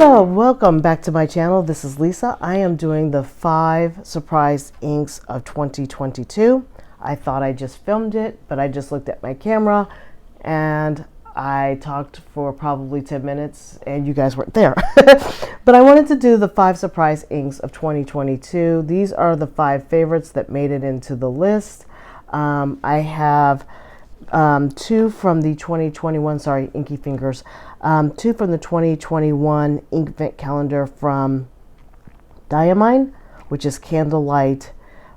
Hello, welcome back to my channel. This is Lisa. I am doing the 5 surprise inks of 2022. I thought I just filmed it, but I just looked at my camera and I talked for probably 10 minutes and you guys weren't there. But I wanted to do the 5 surprise inks of 2022. These are the 5 favorites that made it into the list. I have 2 from the 2021, sorry, Inky Fingers, 2 from the 2021 Ink Vent Calendar from Diamine, which is Candlelight,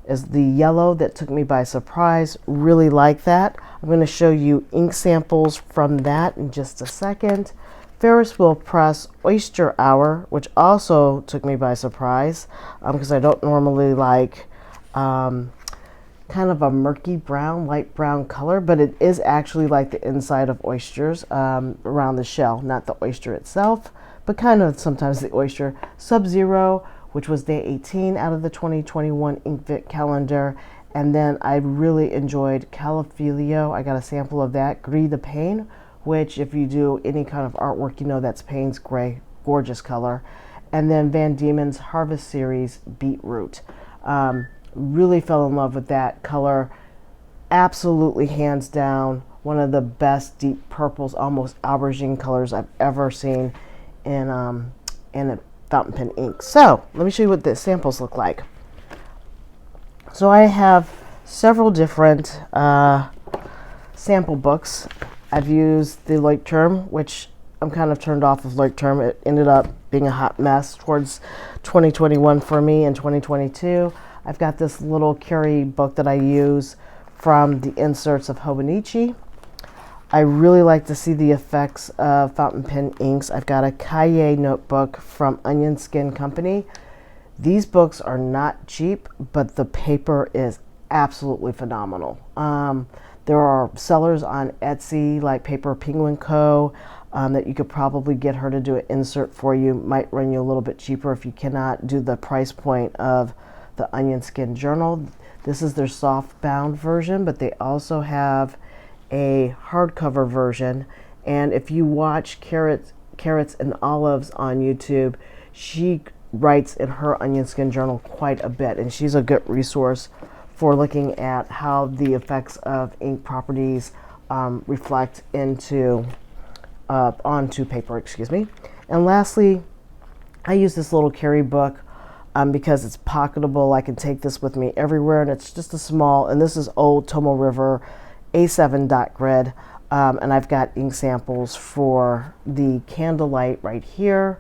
is the yellow that took me by surprise. Really like that. I'm going to show you ink samples from that in just a second. Ferris Wheel Press Oyster Hour, which also took me by surprise because I don't normally like kind of a murky brown, light brown color, but it is actually like the inside of oysters around the shell, not the oyster itself, but kind of sometimes the oyster. SubZero, which was day 18 out of the 2021 Ink Vent Calendar, and then I really enjoyed Callifolio. I got a sample of that. Gris de Payne, which if you do any kind of artwork, you know that's Payne's gray, gorgeous color. And then Van Diemen's Harvest Series Beetroot. Really fell in love with that color. Absolutely, hands down, one of the best deep purples, almost aubergine colors I've ever seen in a fountain pen ink. So let me show you what the samples look like. So I have several different sample books. I've used the Leuchtturm, which I'm kind of turned off of Leuchtturm. It ended up being a hot mess towards 2021 for me and 2022. I've got this little carry book that I use from the inserts of Hobonichi. I really like to see the effects of fountain pen inks. I've got a Cahiers notebook from Onion Skin Company. These books are not cheap, but the paper is absolutely phenomenal. There are sellers on Etsy like Paper Penguin Co. That you could probably get her to do an insert for you. Might run you a little bit cheaper if you cannot do the price point of the Onion Skin Journal. This is their soft bound version, but they also have a hardcover version. And if you watch Carrots and Olives on YouTube, she writes in her Onion Skin Journal quite a bit, and she's a good resource for looking at how the effects of ink properties reflect into onto paper, excuse me. And lastly, I use this little carry book because it's pocketable. I can take this with me everywhere, and it's just a small, and this is old Tomo River A7 dot grid, and I've got ink samples for the Candlelight right here,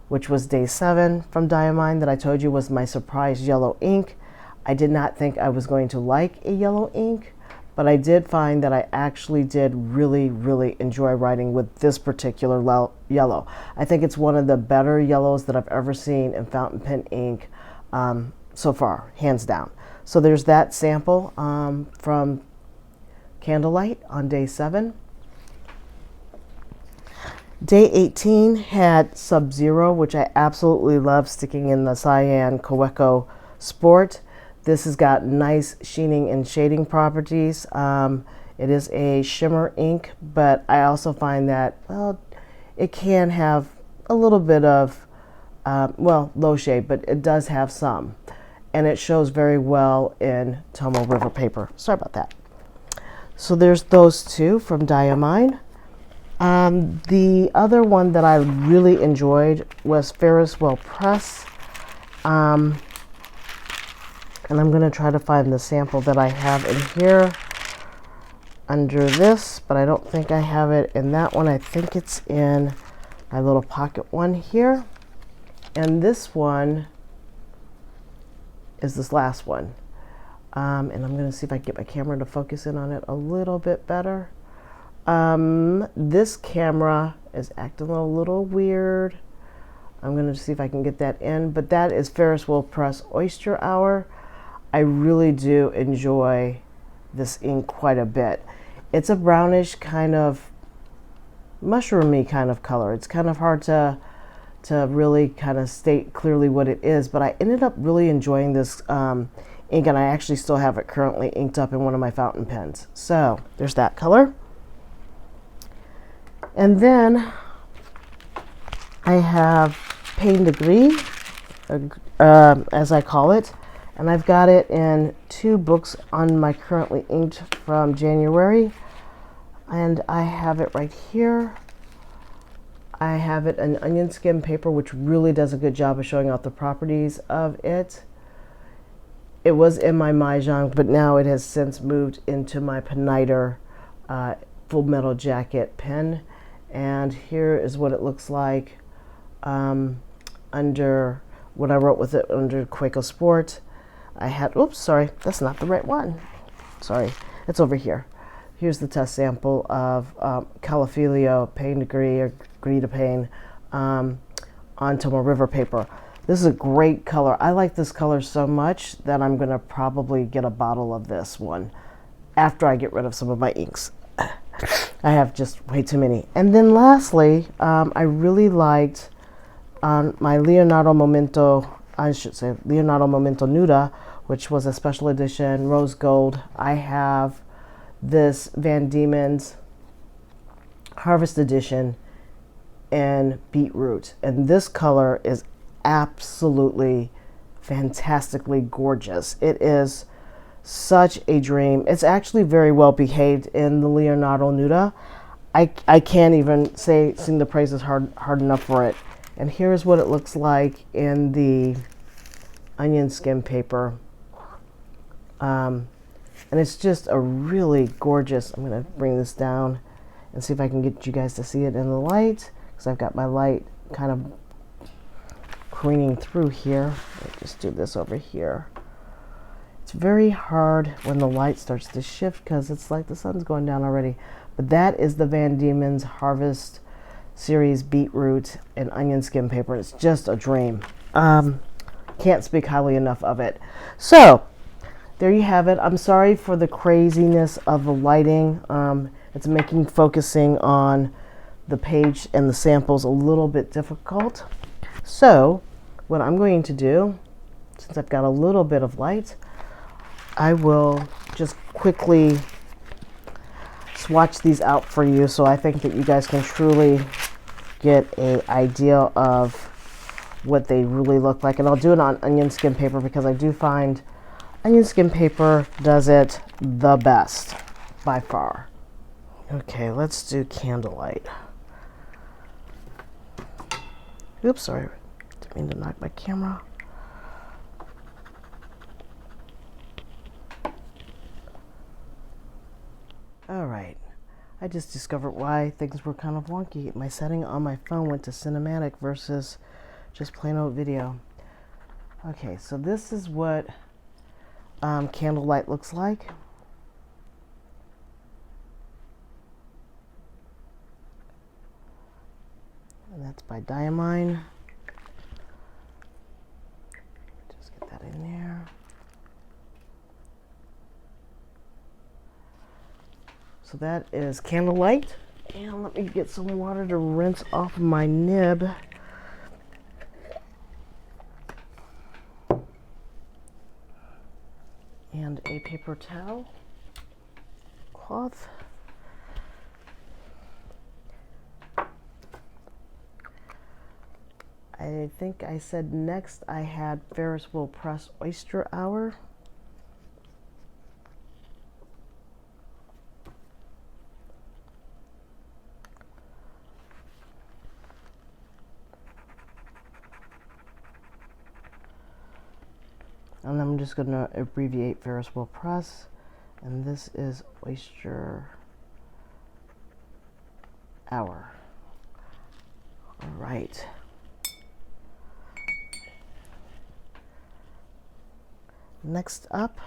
which was day 7 from Diamine that I told you was my surprise yellow ink. I did not think I was going to like a yellow ink, but I did find that I actually did really enjoy writing with this particular yellow. I think it's one of the better yellows that I've ever seen in fountain pen ink so far, hands down. So there's that sample from Candlelight on day 7. Day 18 had SubZero, which I absolutely love, sticking in the Cyan Kaweco Sport. This has got nice sheening and shading properties. It is a shimmer ink, but I also find that, well, it can have a little bit of, well, low shade, but it does have some. And it shows very well in Tomo River paper. Sorry about that. So there's those 2 from Diamine. The other one that I really enjoyed was Ferris Wheel Press. And I'm going to try to find the sample that I have in here under this, but I don't think I have it in that one. I think it's in my little pocket one here. And this one is this last one. And I'm going to see if I can get my camera to focus in on it a little bit better. This camera is acting a little weird. I'm going to see if I can get that in, but that is Ferris Wheel Press Oyster Hour. I really do enjoy this ink quite a bit. It's a brownish kind of mushroomy kind of color. It's kind of hard to really kind of state clearly what it is, but I ended up really enjoying this ink, and I actually still have it currently inked up in one of my fountain pens. So there's that color. And then I have Payne de Gris, as I call it, and I've got it in 2 books on my currently inked from January, and I have it right here. I have it in onion skin paper, which really does a good job of showing off the properties of it. It was in my Mahjong, but now it has since moved into my Peniter Full Metal Jacket pen. And here is what it looks like under what I wrote with it under Quaco Sport. I had, oops, sorry, that's not the right one. Sorry, it's over here. Here's the test sample of Callifolio Payne de Gris or Gris de Payne on Tomo River paper. This is a great color. I like this color so much that I'm going to probably get a bottle of this one after I get rid of some of my inks. I have just way too many. And then lastly, I really liked my Leonardo Momento Nuda, which was a special edition rose gold. I have this Van Diemen's Harvest Edition in Beetroot, and this color is absolutely fantastically gorgeous. It is such a dream. It's actually very well behaved in the Leonardo Nuda. I can't even sing the praises hard enough for it. And here's what it looks like in the onion skin paper. And it's just a really gorgeous, I'm going to bring this down and see if I can get you guys to see it in the light, because I've got my light kind of careening through here. I'll just do this over here. It's very hard when the light starts to shift because it's like the sun's going down already. But that is the Van Diemen's Harvest Series Beetroot and onion skin paper. It's just a dream. Can't speak highly enough of it. So there you have it. I'm sorry for the craziness of the lighting. It's making focusing on the page and the samples a little bit difficult. So what I'm going to do, since I've got a little bit of light, I will just quickly swatch these out for you so I think that you guys can truly get an idea of what they really look like. And I'll do it on onion skin paper because I do find onion skin paper does it the best by far. Okay, let's do candlelight. Oops, sorry. Didn't mean to knock my camera. All right. I just discovered why things were kind of wonky. My setting on my phone went to cinematic versus just plain old video. Okay, so this is what candlelight looks like. And that's by Diamine. Just get that in there. So that is candlelight. And let me get some water to rinse off my nib. And a paper towel, cloth. I think I said next I had Ferris Wheel Press Oyster Hour. And I'm just going to abbreviate Ferris Wheel Press. And this is Oyster Hour. All right. Next up,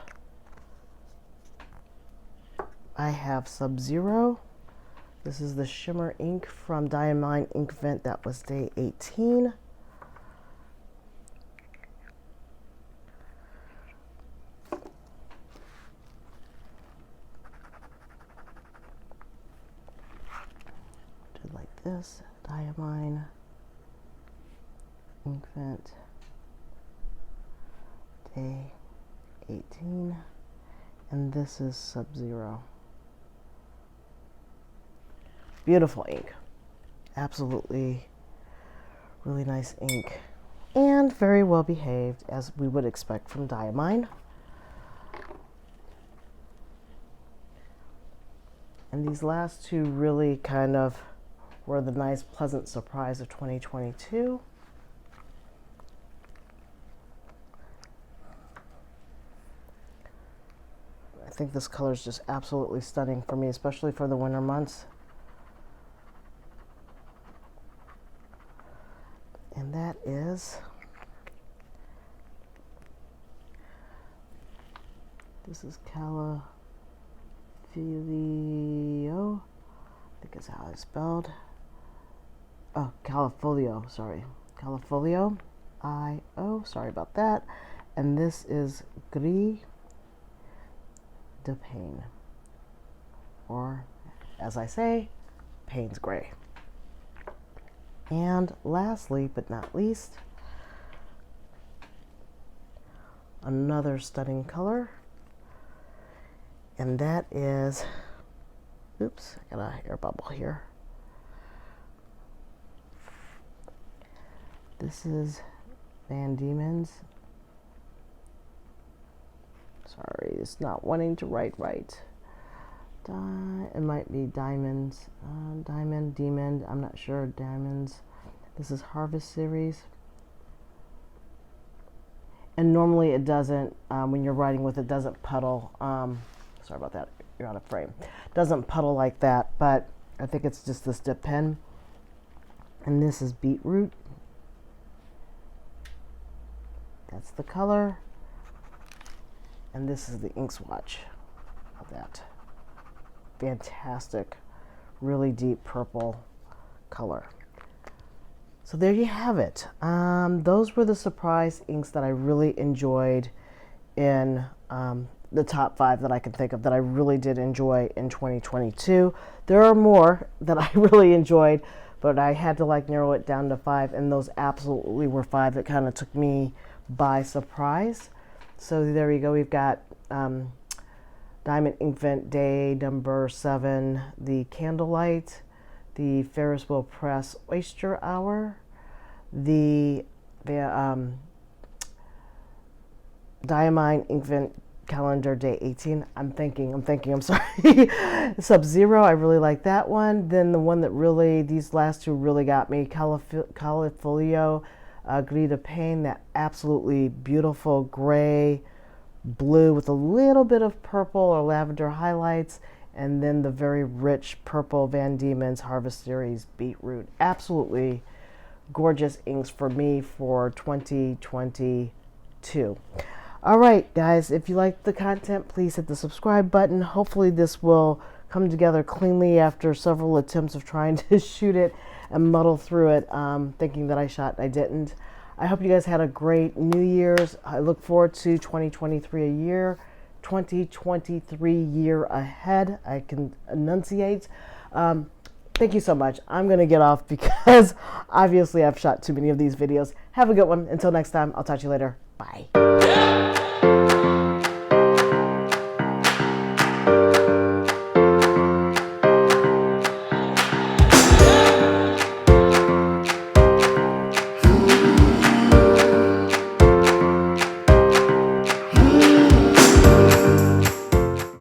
I have SubZero. This is the shimmer ink from Diamine Ink Vent. That was day 18. Did like this, Diamine Ink Vent, day 18, and this is SubZero. Beautiful ink, absolutely Really nice ink. And very well behaved, as we would expect from Diamine. And these last two really kind of were the nice, pleasant surprise of 2022. I think this color is just absolutely stunning for me, especially for the winter months. And that is, this is Callifolio, I think is how it's spelled. Oh, Callifolio, sorry. Callifolio, I-O, sorry about that. And this is Gris de Payne, or as I say, Payne's Gray. And lastly, but not least, another stunning color, and that is, oops, I got a air bubble here. This is Van Diemen's. Sorry, it's not wanting to write right. It might be Diamonds, Diemen, I'm not sure, Diamonds. This is Harvest Series. And normally it doesn't, when you're writing with it, doesn't puddle. Sorry about that, you're out of frame. Doesn't puddle like that, but I think it's just this dip pen. And this is Beetroot. That's the color. And this is the ink swatch of that. Fantastic, really deep purple color. So there you have it. Those were the surprise inks that I really enjoyed in the top 5 that I can think of that I really did enjoy in 2022. There are more that I really enjoyed, but I had to like narrow it down to 5, and those absolutely were 5 that kind of took me by surprise. So there you go. We've got Diamond Inkvent Day number 7, the Candlelight, the Ferris Wheel Press Oyster Hour, the Diamine Inkvent Calendar Day 18. I'm sorry. SubZero, I really like that one. Then the one that really, these last two really got me, Callifolio, Gris de Payne, that absolutely beautiful gray, blue with a little bit of purple or lavender highlights, and then the very rich purple Van Diemen's Harvest Series Beetroot. Absolutely gorgeous inks for me for 2022. All right, guys, if you like the content, please hit the subscribe button. Hopefully this will come together cleanly after several attempts of trying to shoot it and muddle through it, thinking that I shot and I didn't. I hope you guys had a great New Year's. I look forward to 2023 year ahead. I can enunciate. Thank you so much. I'm going to get off because obviously I've shot too many of these videos. Have a good one. Until next time, I'll talk to you later. Bye.